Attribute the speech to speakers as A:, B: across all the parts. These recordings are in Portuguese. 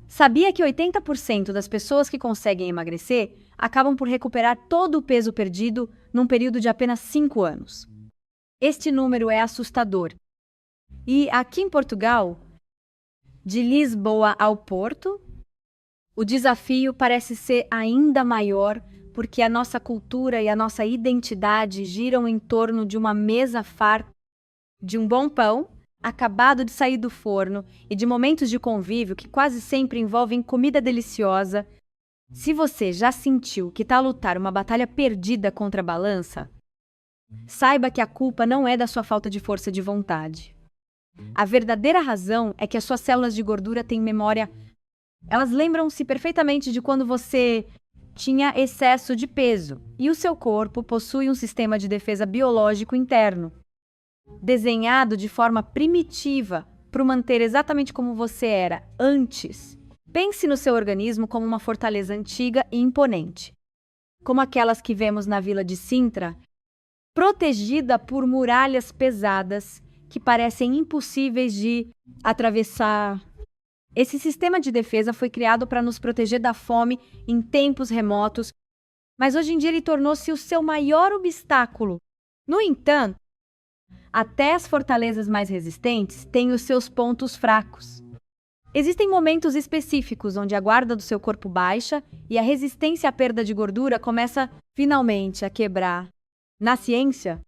A: Sabia que 80% das pessoas que conseguem emagrecer acabam por recuperar todo o peso perdido num período de apenas 5 anos? Este número é assustador. E aqui em Portugal, de Lisboa ao Porto, o desafio parece ser ainda maior porque a nossa cultura e a nossa identidade giram em torno de uma mesa farta, de um bom pão, acabado de sair do forno e de momentos de convívio que quase sempre envolvem comida deliciosa. Se você já sentiu que está a lutar uma batalha perdida contra a balança, saiba que a culpa não é da sua falta de força de vontade. A verdadeira razão é que as suas células de gordura têm memória. Elas lembram-se perfeitamente de quando você tinha excesso de peso, e o seu corpo possui um sistema de defesa biológico interno, desenhado de forma primitiva para o manter exatamente como você era antes. Pense no seu organismo como uma fortaleza antiga e imponente, como aquelas que vemos na vila de Sintra, protegida por muralhas pesadas que parecem impossíveis de atravessar. Esse sistema de defesa foi criado para nos proteger da fome em tempos remotos, mas hoje em dia ele tornou-se o seu maior obstáculo. No entanto, até as fortalezas mais resistentes têm os seus pontos fracos. Existem momentos específicos onde a guarda do seu corpo baixa e a resistência à perda de gordura começa finalmente a quebrar. Na ciência,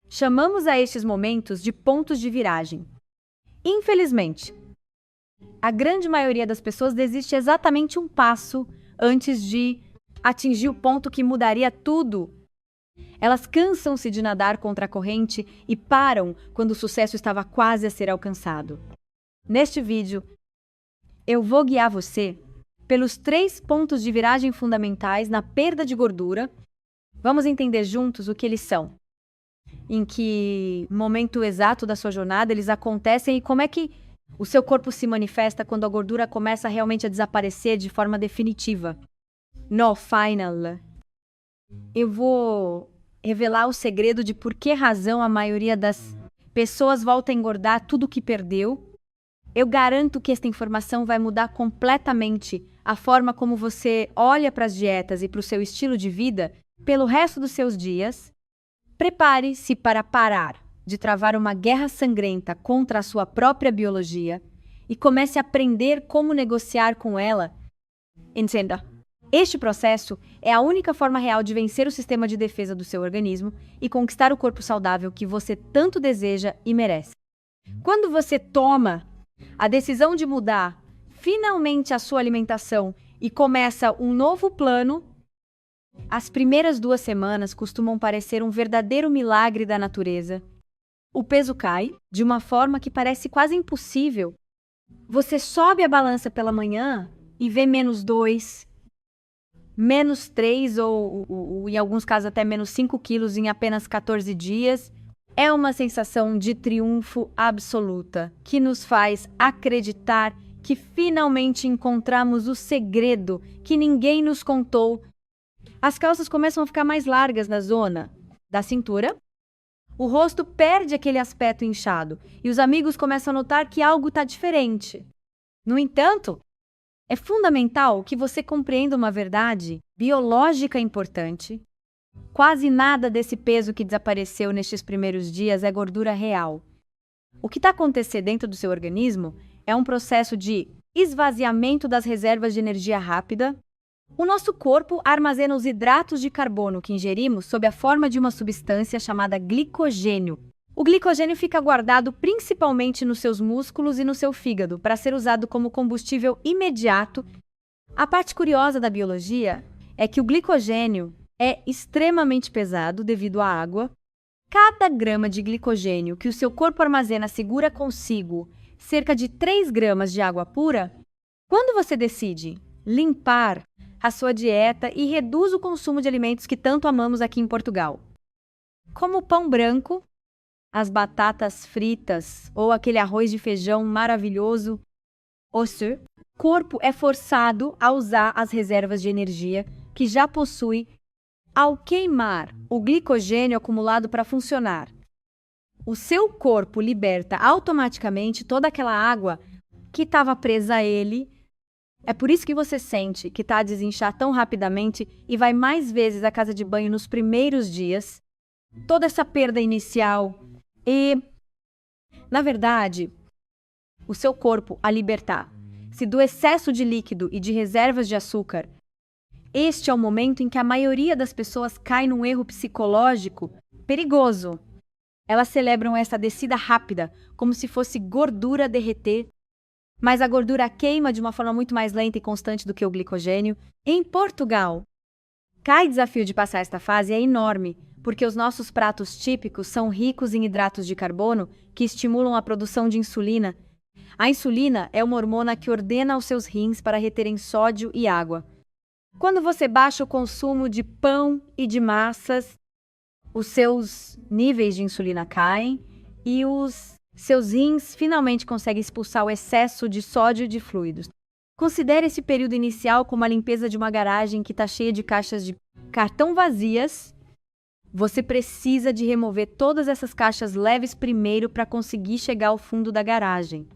A: chamamos a estes momentos de pontos de viragem. Infelizmente, a grande maioria das pessoas desiste exatamente um passo antes de atingir o ponto que mudaria tudo. Elas cansam-se de nadar contra a corrente e param quando o sucesso estava quase a ser alcançado. Neste vídeo, eu vou guiar você pelos 3 pontos de viragem fundamentais na perda de gordura. Vamos entender juntos o que eles são, em que momento exato da sua jornada eles acontecem e como é que o seu corpo se manifesta quando a gordura começa realmente a desaparecer de forma definitiva. No final, eu vou revelar o segredo de por que razão a maioria das pessoas volta a engordar tudo o que perdeu. Eu garanto que esta informação vai mudar completamente a forma como você olha para as dietas e para o seu estilo de vida pelo resto dos seus dias. Prepare-se para parar de travar uma guerra sangrenta contra a sua própria biologia e comece a aprender como negociar com ela. Entenda. Este processo é a única forma real de vencer o sistema de defesa do seu organismo e conquistar o corpo saudável que você tanto deseja e merece. Quando você toma a decisão de mudar finalmente a sua alimentação e começa um novo plano, as primeiras 2 semanas costumam parecer um verdadeiro milagre da natureza. O peso cai de uma forma que parece quase impossível. Você sobe a balança pela manhã e vê -2, -3 ou em alguns casos até -5 quilos em apenas 14 dias. É uma sensação de triunfo absoluta que nos faz acreditar que finalmente encontramos o segredo que ninguém nos contou. As calças começam a ficar mais largas na zona da cintura. O rosto perde aquele aspecto inchado e os amigos começam a notar que algo está diferente. No entanto, é fundamental que você compreenda uma verdade biológica importante. Quase nada desse peso que desapareceu nestes primeiros dias é gordura real. O que está acontecendo dentro do seu organismo é um processo de esvaziamento das reservas de energia rápida. O nosso corpo armazena os hidratos de carbono que ingerimos sob a forma de uma substância chamada glicogênio. O glicogênio fica guardado principalmente nos seus músculos e no seu fígado para ser usado como combustível imediato. A parte curiosa da biologia é que o glicogênio é extremamente pesado devido à água. Cada grama de glicogênio que o seu corpo armazena segura consigo cerca de 3 gramas de água pura. Quando você decide limpar a sua dieta e reduz o consumo de alimentos que tanto amamos aqui em Portugal, como o pão branco, as batatas fritas ou aquele arroz de feijão maravilhoso, o seu corpo é forçado a usar as reservas de energia que já possui ao queimar o glicogênio acumulado para funcionar. O seu corpo liberta automaticamente toda aquela água que estava presa a ele É por isso que você sente que está a desinchar tão rapidamente e vai mais vezes à casa de banho nos primeiros dias. Toda essa perda inicial e, na verdade, o seu corpo a libertar-se do excesso de líquido e de reservas de açúcar. Este é o momento em que a maioria das pessoas cai num erro psicológico perigoso. Elas celebram essa descida rápida, como se fosse gordura derreter, mas a gordura queima de uma forma muito mais lenta e constante do que o glicogênio. Em Portugal, o desafio de passar esta fase é enorme, porque os nossos pratos típicos são ricos em hidratos de carbono que estimulam a produção de insulina. A insulina é uma hormona que ordena aos seus rins para reterem sódio e água. Quando você baixa o consumo de pão e de massas, os seus níveis de insulina caem e os seus rins finalmente conseguem expulsar o excesso de sódio e de fluidos. Considere esse período inicial como a limpeza de uma garagem que está cheia de caixas de cartão vazias. Você precisa de remover todas essas caixas leves primeiro para conseguir chegar ao fundo da garagem,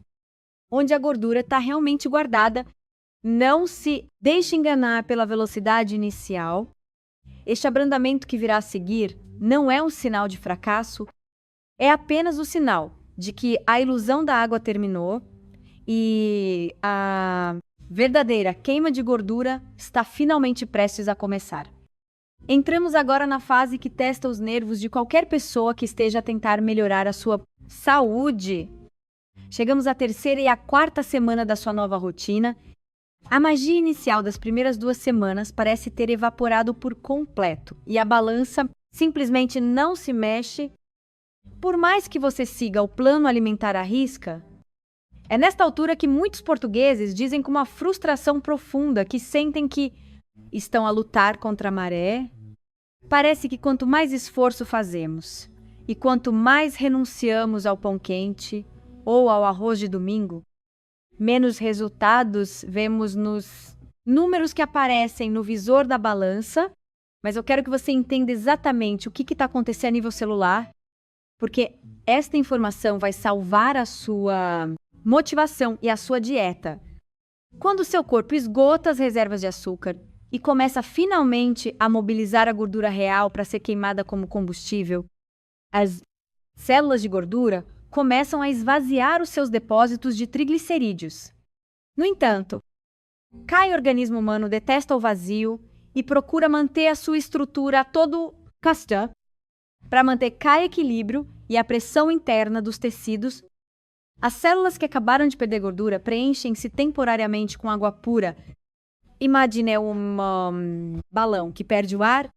A: onde a gordura está realmente guardada. Não se deixe enganar pela velocidade inicial. Este abrandamento que virá a seguir não é um sinal de fracasso, é apenas o sinal de que a ilusão da água terminou e a verdadeira queima de gordura está finalmente prestes a começar. Entramos agora na fase que testa os nervos de qualquer pessoa que esteja a tentar melhorar a sua saúde. Chegamos à terceira e à quarta semana da sua nova rotina. A magia inicial das primeiras 2 semanas parece ter evaporado por completo e a balança simplesmente não se mexe. Por mais que você siga o plano alimentar à risca, é nesta altura que muitos portugueses dizem com uma frustração profunda que sentem que estão a lutar contra a maré. Parece que quanto mais esforço fazemos e quanto mais renunciamos ao pão quente ou ao arroz de domingo, menos resultados vemos nos números que aparecem no visor da balança. Mas eu quero que você entenda exatamente o que está acontecendo a nível celular, porque esta informação vai salvar a sua motivação e a sua dieta. Quando o seu corpo esgota as reservas de açúcar e começa finalmente a mobilizar a gordura real para ser queimada como combustível, as células de gordura começam a esvaziar os seus depósitos de triglicerídeos. No entanto, o organismo humano detesta o vazio e procura manter a sua estrutura a todo custo para manter equilíbrio e a pressão interna dos tecidos. As células que acabaram de perder gordura preenchem-se temporariamente com água pura. Imagine um balão que perde o ar,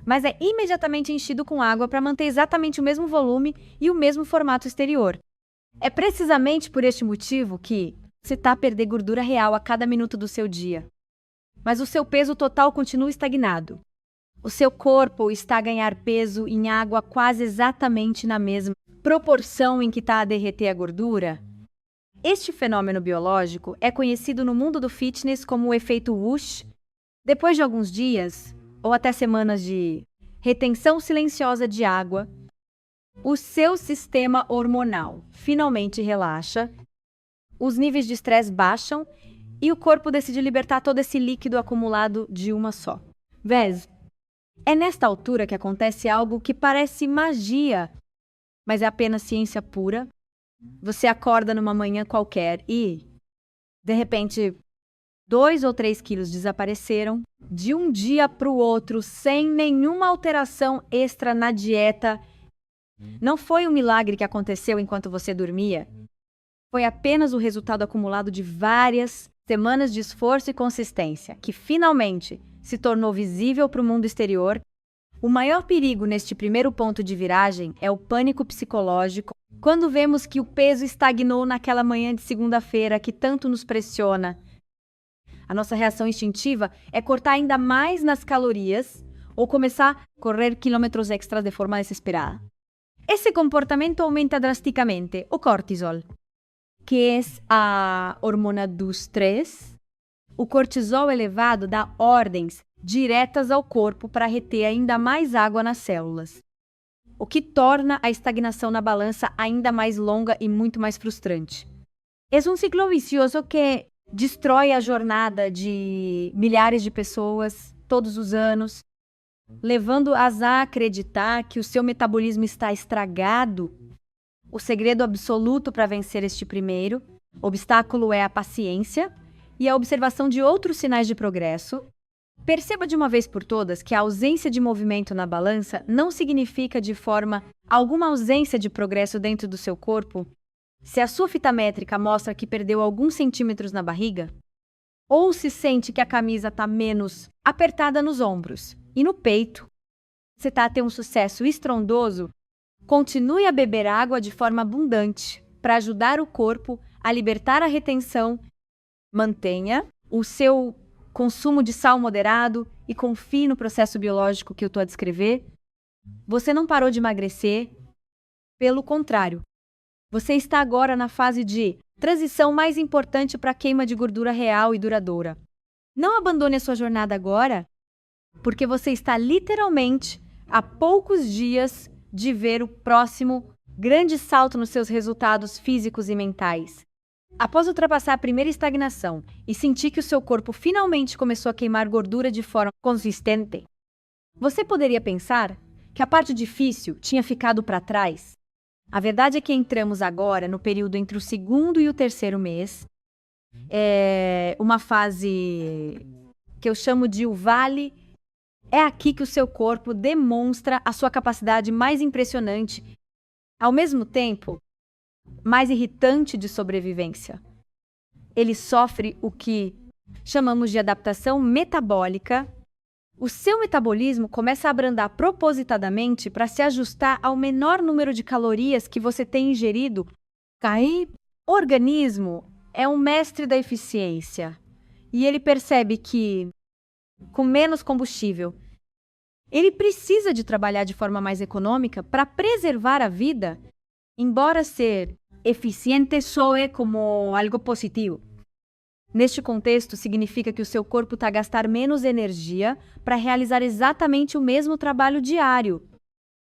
A: mas é imediatamente enchido com água para manter exatamente o mesmo volume e o mesmo formato exterior. É precisamente por este motivo que você está a perder gordura real a cada minuto do seu dia. Mas o seu peso total continua estagnado. O seu corpo está a ganhar peso em água quase exatamente na mesma proporção em que está a derreter a gordura. Este fenômeno biológico é conhecido no mundo do fitness como o efeito whoosh. Depois de alguns dias, ou até semanas de retenção silenciosa de água, o seu sistema hormonal finalmente relaxa, os níveis de estresse baixam e o corpo decide libertar todo esse líquido acumulado de uma só vez. É nesta altura que acontece algo que parece magia, mas é apenas ciência pura. Você acorda numa manhã qualquer e, de repente, 2 ou 3 quilos desapareceram de um dia para o outro, sem nenhuma alteração extra na dieta. Não foi um milagre que aconteceu enquanto você dormia. Foi apenas o resultado acumulado de várias semanas de esforço e consistência, que finalmente se tornou visível para o mundo exterior. O maior perigo neste primeiro ponto de viragem é o pânico psicológico, quando vemos que o peso estagnou naquela manhã de segunda-feira que tanto nos pressiona. A nossa reação instintiva é cortar ainda mais nas calorias ou começar a correr quilômetros extras de forma desesperada. Esse comportamento aumenta drasticamente o cortisol, que é a hormona do estresse. O cortisol elevado dá ordens diretas ao corpo para reter ainda mais água nas células, o que torna a estagnação na balança ainda mais longa e muito mais frustrante. É um ciclo vicioso que destrói a jornada de milhares de pessoas todos os anos, levando-as a acreditar que o seu metabolismo está estragado. O segredo absoluto para vencer este primeiro obstáculo é a paciência e a observação de outros sinais de progresso. Perceba de uma vez por todas que a ausência de movimento na balança não significa de forma alguma ausência de progresso dentro do seu corpo. Se a sua fita métrica mostra que perdeu alguns centímetros na barriga, ou se sente que a camisa está menos apertada nos ombros e no peito, você está a ter um sucesso estrondoso, continue a beber água de forma abundante para ajudar o corpo a libertar a retenção. Mantenha o seu consumo de sal moderado e confie no processo biológico que eu estou a descrever. Você não parou de emagrecer, pelo contrário. Você está agora na fase de transição mais importante para a queima de gordura real e duradoura. Não abandone a sua jornada agora, porque você está literalmente a poucos dias de ver o próximo grande salto nos seus resultados físicos e mentais. Após ultrapassar a primeira estagnação e sentir que o seu corpo finalmente começou a queimar gordura de forma consistente, você poderia pensar que a parte difícil tinha ficado para trás. A verdade é que entramos agora no período entre o segundo e o terceiro mês. É uma fase que eu chamo de o vale. É aqui que o seu corpo demonstra a sua capacidade mais impressionante, ao mesmo tempo mais irritante de sobrevivência. Ele sofre o que chamamos de adaptação metabólica. O seu metabolismo começa a abrandar propositadamente para se ajustar ao menor número de calorias que você tem ingerido. O organismo é um mestre da eficiência e ele percebe que, com menos combustível, ele precisa de trabalhar de forma mais econômica para preservar a vida, embora ser eficiente soe como algo positivo. Neste contexto, significa que o seu corpo está a gastar menos energia para realizar exatamente o mesmo trabalho diário.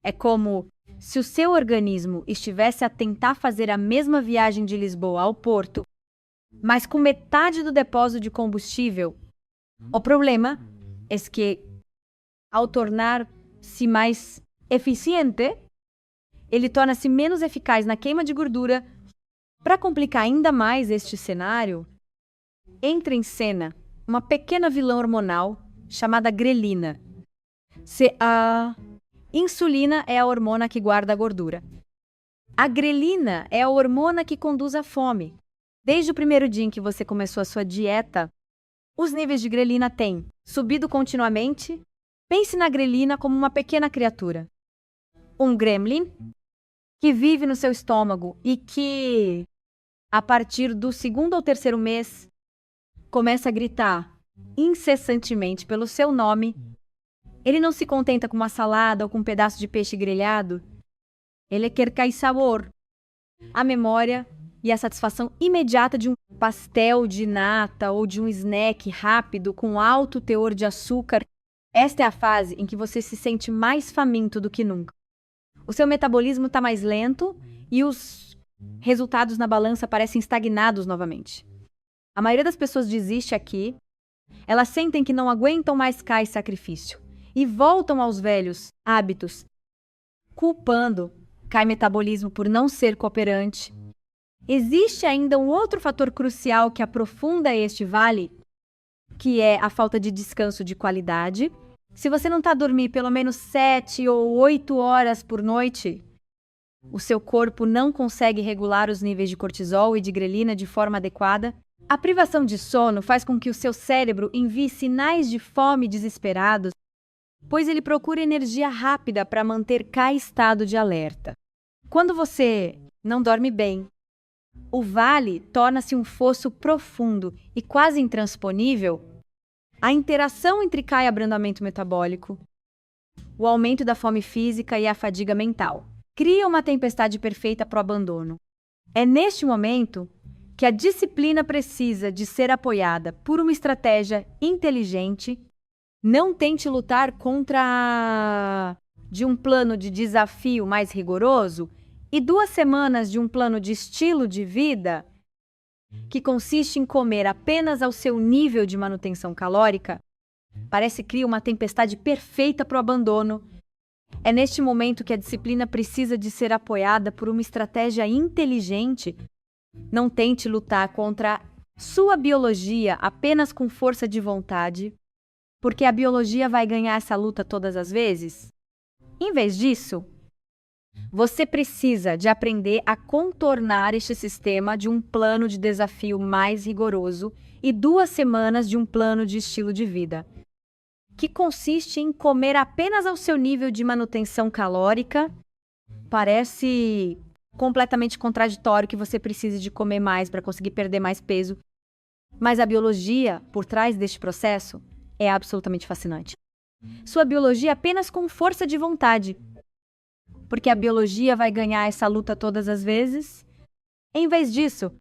A: É como se o seu organismo estivesse a tentar fazer a mesma viagem de Lisboa ao Porto, mas com metade do depósito de combustível. O problema é que, ao tornar-se mais eficiente, ele torna-se menos eficaz na queima de gordura. Para complicar ainda mais este cenário, entra em cena uma pequena vilã hormonal chamada grelina. A insulina é a hormona que guarda a gordura. A grelina é a hormona que conduz à fome. Desde o primeiro dia em que você começou a sua dieta, os níveis de grelina têm subido continuamente. Pense na grelina como uma pequena criatura. Um gremlin que vive no seu estômago e que, a partir do segundo ou terceiro mês, começa a gritar incessantemente pelo seu nome. Ele não se contenta com uma salada ou com um pedaço de peixe grelhado. Ele quer sabor, a memória e a satisfação imediata de um pastel de nata ou de um snack rápido com alto teor de açúcar. Esta é a fase em que você se sente mais faminto do que nunca. O seu metabolismo está mais lento e os resultados na balança parecem estagnados novamente. A maioria das pessoas desiste aqui. Elas sentem que não aguentam mais esse sacrifício e voltam aos velhos hábitos, culpando o metabolismo por não ser cooperante. Existe ainda um outro fator crucial que aprofunda este vale, que é a falta de descanso de qualidade. Se você não está a dormir pelo menos 7 ou 8 horas por noite, o seu corpo não consegue regular os níveis de cortisol e de grelina de forma adequada. A privação de sono faz com que o seu cérebro envie sinais de fome desesperados, pois ele procura energia rápida para manter estado de alerta. Quando você não dorme bem, o vale torna-se um fosso profundo e quase intransponível. A interação entre e abrandamento metabólico, o aumento da fome física e a fadiga mental cria uma tempestade perfeita para o abandono. É neste momento que a disciplina precisa de ser apoiada por uma estratégia inteligente. Não tente lutar contra de um plano de desafio mais rigoroso e 2 semanas de um plano de estilo de vida que consiste em comer apenas ao seu nível de manutenção calórica, parece criar uma tempestade perfeita para o abandono. É neste momento que a disciplina precisa de ser apoiada por uma estratégia inteligente. Não tente lutar contra sua biologia apenas com força de vontade, porque a biologia vai ganhar essa luta todas as vezes. Em vez disso, você precisa de aprender a contornar este sistema de um plano de desafio mais rigoroso e 2 semanas de um plano de estilo de vida, que consiste em comer apenas ao seu nível de manutenção calórica. Parece completamente contraditório que você precise de comer mais para conseguir perder mais peso, mas a biologia por trás deste processo é absolutamente fascinante. Sua biologia apenas com força de vontade, porque a biologia vai ganhar essa luta todas as vezes. Em vez disso,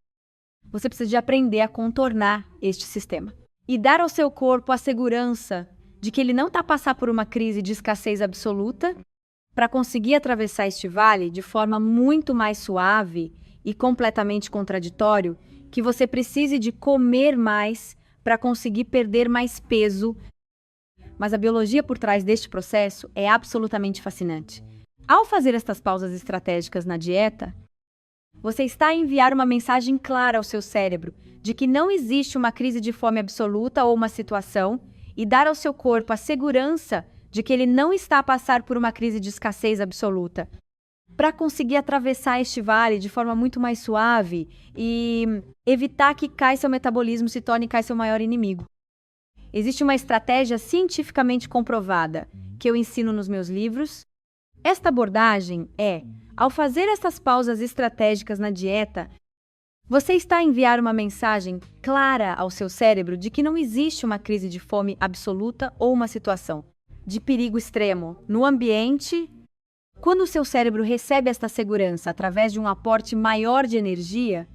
A: você precisa de aprender a contornar este sistema e dar ao seu corpo a segurança de que ele não está passando por uma crise de escassez absoluta, para conseguir atravessar este vale de forma muito mais suave e completamente contraditório, que você precise de comer mais para conseguir perder mais peso. Mas a biologia por trás deste processo é absolutamente fascinante. Ao fazer estas pausas estratégicas na dieta, você está a enviar uma mensagem clara ao seu cérebro de que não existe uma crise de fome absoluta ou uma situação, e dar ao seu corpo a segurança de que ele não está a passar por uma crise de escassez absoluta, para conseguir atravessar este vale de forma muito mais suave e evitar que seu metabolismo se torne seu maior inimigo. Existe uma estratégia cientificamente comprovada que eu ensino nos meus livros. Esta abordagem é, ao fazer essas pausas estratégicas na dieta, você está a enviar uma mensagem clara ao seu cérebro de que não existe uma crise de fome absoluta ou uma situação de perigo extremo no ambiente. Quando o seu cérebro recebe esta segurança através de um aporte maior de energia,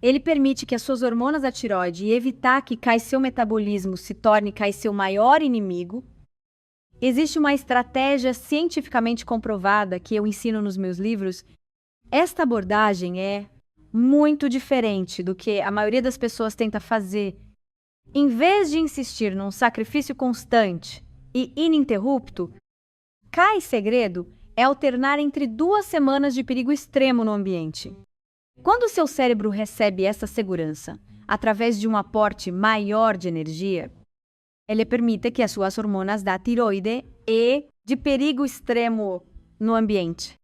A: ele permite que as suas hormonas da tireoide e evitar que seu metabolismo se torne seu maior inimigo. Existe uma estratégia cientificamente comprovada que eu ensino nos meus livros. Esta abordagem é muito diferente do que a maioria das pessoas tenta fazer. Em vez de insistir num sacrifício constante e ininterrupto, segredo é alternar entre 2 semanas de perigo extremo no ambiente. Quando o seu cérebro recebe essa segurança através de um aporte maior de energia, ele permite que as suas hormonas da tiroide e de perigo extremo no ambiente.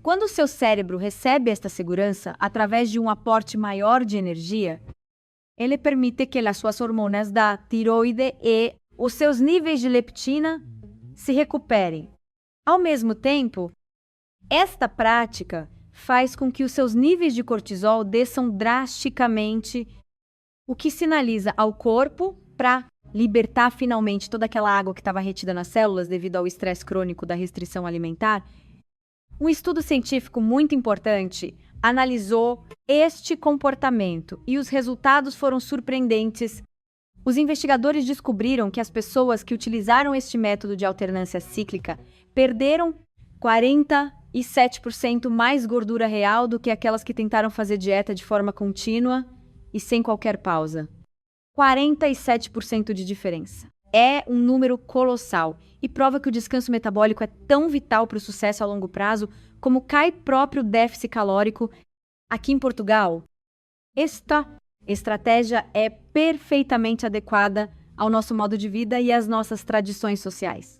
A: Quando o seu cérebro recebe esta segurança através de um aporte maior de energia, ele permite que as suas hormonas da tiroide e os seus níveis de leptina se recuperem. Ao mesmo tempo, esta prática faz com que os seus níveis de cortisol desçam drasticamente, o que sinaliza ao corpo para libertar finalmente toda aquela água que estava retida nas células devido ao estresse crônico da restrição alimentar. Um estudo científico muito importante analisou este comportamento e os resultados foram surpreendentes. Os investigadores descobriram que as pessoas que utilizaram este método de alternância cíclica perderam 47% mais gordura real do que aquelas que tentaram fazer dieta de forma contínua e sem qualquer pausa. 47% de diferença. É um número colossal e prova que o descanso metabólico é tão vital para o sucesso a longo prazo como próprio déficit calórico. Aqui em Portugal, esta estratégia é perfeitamente adequada ao nosso modo de vida e às nossas tradições sociais.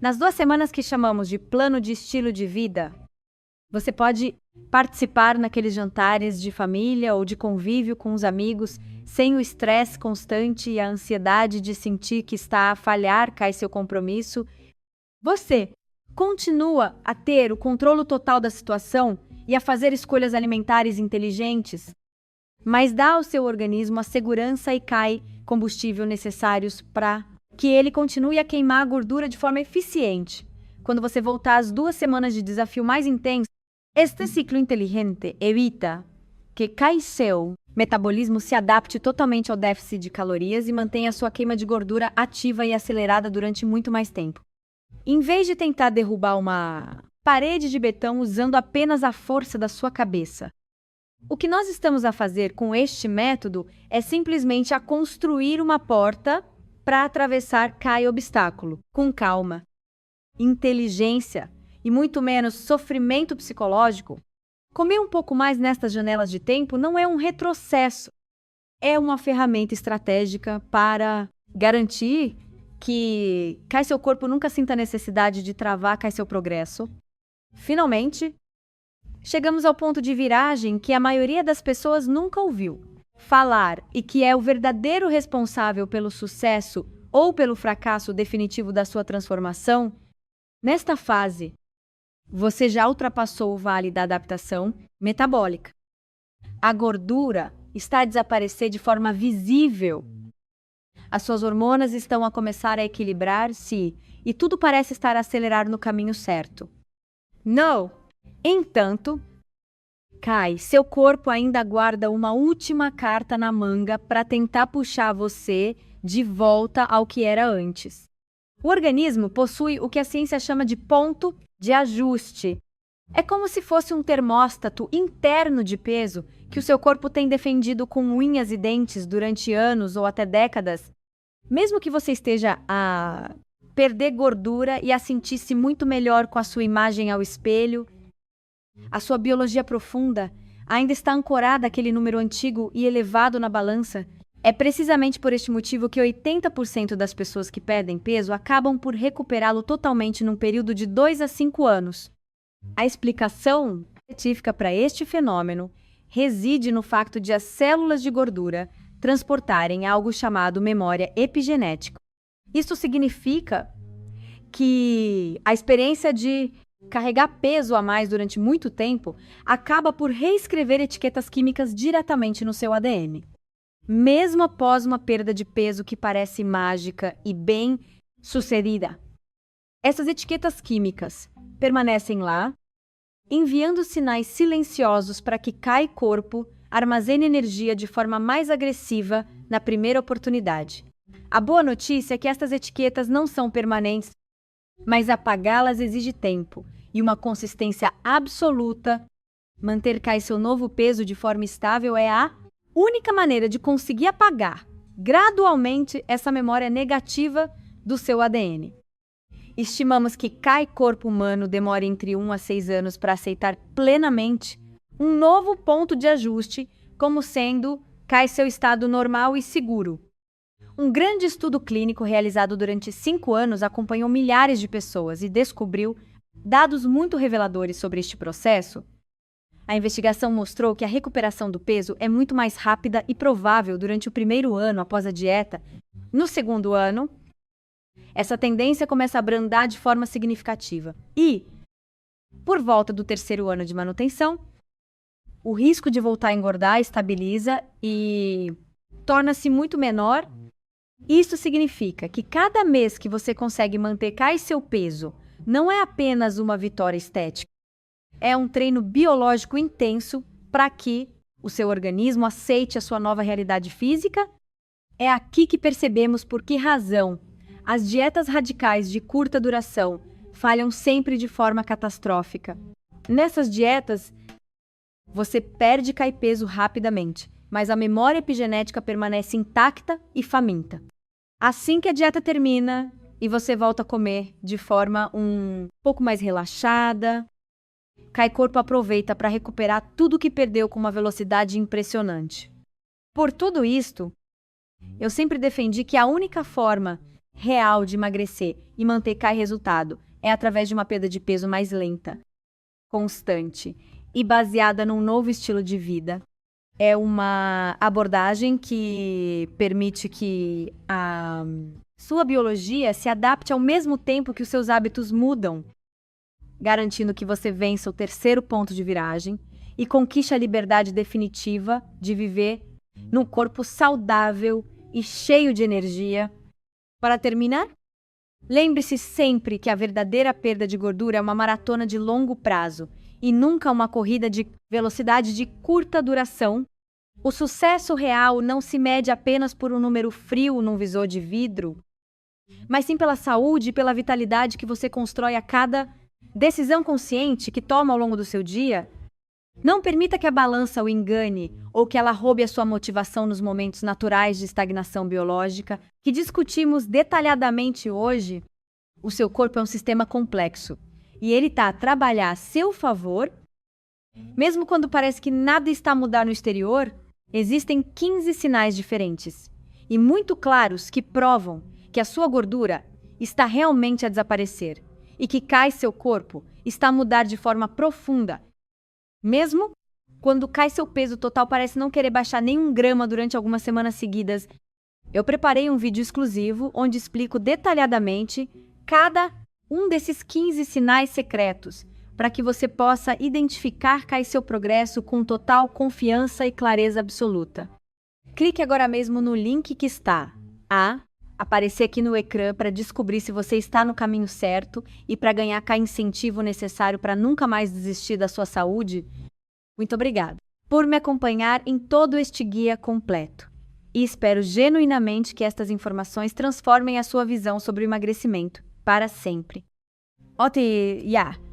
A: Nas 2 semanas que chamamos de plano de estilo de vida, você pode participar naqueles jantares de família ou de convívio com os amigos sem o estresse constante e a ansiedade de sentir que está a falhar seu compromisso. Você continua a ter o controle total da situação e a fazer escolhas alimentares inteligentes, mas dá ao seu organismo a segurança e combustível necessários para que ele continue a queimar a gordura de forma eficiente. Quando você voltar às 2 semanas de desafio mais intenso, este ciclo inteligente evita que seu metabolismo se adapte totalmente ao déficit de calorias e mantenha sua queima de gordura ativa e acelerada durante muito mais tempo. Em vez de tentar derrubar uma parede de betão usando apenas a força da sua cabeça, O que nós estamos a fazer com este método é simplesmente a construir uma porta para atravessar cada obstáculo, com calma, inteligência e muito menos sofrimento psicológico. Comer um pouco mais nestas janelas de tempo não é um retrocesso, é uma ferramenta estratégica para garantir que seu corpo nunca sinta a necessidade de travar seu progresso. Finalmente, chegamos ao ponto de viragem que a maioria das pessoas nunca ouviu falar e que é o verdadeiro responsável pelo sucesso ou pelo fracasso definitivo da sua transformação. Nesta fase, você já ultrapassou o vale da adaptação metabólica. A gordura está a desaparecer de forma visível. As suas hormonas estão a começar a equilibrar-se e tudo parece estar a acelerar no caminho certo. Não! Entanto, seu corpo ainda guarda uma última carta na manga para tentar puxar você de volta ao que era antes. O organismo possui o que a ciência chama de ponto de ajuste. É como se fosse um termóstato interno de peso que o seu corpo tem defendido com unhas e dentes durante anos ou até décadas. Mesmo que você esteja a perder gordura e a sentir-se muito melhor com a sua imagem ao espelho, a sua biologia profunda ainda está ancorada àquele número antigo e elevado na balança. É precisamente por este motivo que 80% das pessoas que perdem peso acabam por recuperá-lo totalmente num período de 2 a 5 anos. A explicação científica para este fenômeno reside no fato de as células de gordura transportarem algo chamado memória epigenética. Isso significa que a experiência de carregar peso a mais durante muito tempo acaba por reescrever etiquetas químicas diretamente no seu ADN. Mesmo após uma perda de peso que parece mágica e bem sucedida, essas etiquetas químicas permanecem lá, enviando sinais silenciosos para que corpo armazene energia de forma mais agressiva na primeira oportunidade. A boa notícia é que estas etiquetas não são permanentes, mas apagá-las exige tempo e uma consistência absoluta. Manter seu novo peso de forma estável é a única maneira de conseguir apagar gradualmente essa memória negativa do seu ADN. Estimamos que corpo humano demora entre 1 a 6 anos para aceitar plenamente um novo ponto de ajuste como sendo seu estado normal e seguro. Um grande estudo clínico realizado durante 5 anos acompanhou milhares de pessoas e descobriu dados muito reveladores sobre este processo. A investigação mostrou que a recuperação do peso é muito mais rápida e provável durante o primeiro ano após a dieta. No segundo ano, essa tendência começa a abrandar de forma significativa. E, por volta do terceiro ano de manutenção, o risco de voltar a engordar estabiliza e torna-se muito menor. Isso significa que cada mês que você consegue manter seu peso não é apenas uma vitória estética. É um treino biológico intenso para que o seu organismo aceite a sua nova realidade física. É aqui que percebemos por que razão as dietas radicais de curta duração falham sempre de forma catastrófica. Nessas dietas, você perde peso rapidamente, mas a memória epigenética permanece intacta e faminta. Assim que a dieta termina e você volta a comer de forma um pouco mais relaxada, corpo aproveita para recuperar tudo o que perdeu com uma velocidade impressionante. Por tudo isto, eu sempre defendi que a única forma real de emagrecer e manter resultado é através de uma perda de peso mais lenta, constante e baseada num novo estilo de vida. É uma abordagem que permite que a sua biologia se adapte ao mesmo tempo que os seus hábitos mudam, garantindo que você vença o terceiro ponto de viragem e conquiste a liberdade definitiva de viver num corpo saudável e cheio de energia. Para terminar, lembre-se sempre que a verdadeira perda de gordura é uma maratona de longo prazo e nunca uma corrida de velocidade de curta duração. O sucesso real não se mede apenas por um número frio num visor de vidro, mas sim pela saúde e pela vitalidade que você constrói a cada decisão consciente que toma ao longo do seu dia. Não permita que a balança o engane ou que ela roube a sua motivação nos momentos naturais de estagnação biológica, que discutimos detalhadamente hoje. O seu corpo é um sistema complexo e ele está a trabalhar a seu favor. Mesmo quando parece que nada está a mudar no exterior, existem 15 sinais diferentes e muito claros que provam que a sua gordura está realmente a desaparecer e que cai seu corpo está a mudar de forma profunda. Mesmo quando cai seu peso total parece não querer baixar nem 1 grama durante algumas semanas seguidas. Eu preparei um vídeo exclusivo onde explico detalhadamente cada um desses 15 sinais secretos para que você possa identificar seu progresso com total confiança e clareza absoluta. Clique agora mesmo no link que está a aparecer aqui no ecrã para descobrir se você está no caminho certo e para ganhar incentivo necessário para nunca mais desistir da sua saúde. Muito obrigada por me acompanhar em todo este guia completo. E espero genuinamente que estas informações transformem a sua visão sobre o emagrecimento para sempre. Ja.